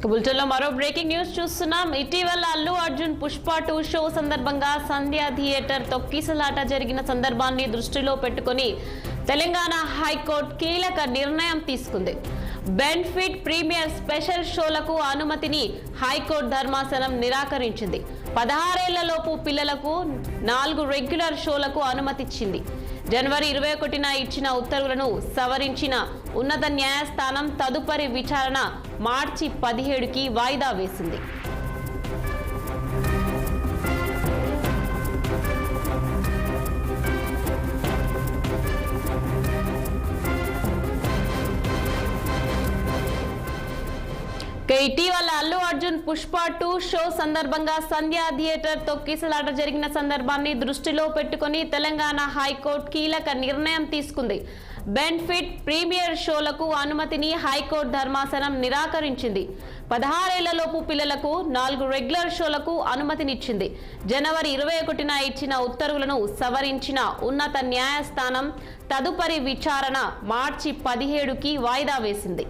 బులెటిన్లో మరో breaking news చూస్తున్నాం. ఇటీవల అల్లు అర్జున్ పుష్ప 2 షో సందర్భంగా సంధ్య థియేటర్ తొక్కిసలాట జరిగిన సందర్భాన్ని దృష్టిలో పెట్టుకుని తెలంగాణ హైకోర్టు కీలక నిర్ణయం తీసుకుంది. బెనిఫిట్ ప్రీమియర్ స్పెషల్ షోలకు అనుమతిని హైకోర్టు ధర్మాసనం నిరాకరించింది. 16 ఏళ్లలోపు పిల్లలకు 4 రెగ్యులర్ షోలకు అనుమతిచ్చింది. జనవరి 21న ఇచ్చిన ఉత్తర్వులను సవరించిన ఉన్నత న్యాయస్థానం తదుపరి విచారణ మార్చి 17కి వాయిదా వేసింది. ఇటీవల అల్లు అర్జున్ పుష్ప 2 షో సందర్భంగా సంధ్య థియేటర్ తొక్కిసలాట జరిగిన సందర్భాన్ని దృష్టిలో పెట్టుకుని తెలంగాణ హైకోర్టు కీలక నిర్ణయం తీసుకుంది. బెనిఫిట్ ప్రీమియర్ షోలకు అనుమతిని హైకోర్టు ధర్మాసనం నిరాకరించింది. 16 ఏళ్లలోపు పిల్లలకు 4 రెగ్యులర్ షోలకు అనుమతినిచ్చింది. జనవరి 21న ఇచ్చిన ఉత్తర్వులను సవరించిన ఉన్నత న్యాయస్థానం తదుపరి విచారణ మార్చి 17కి వాయిదా వేసింది.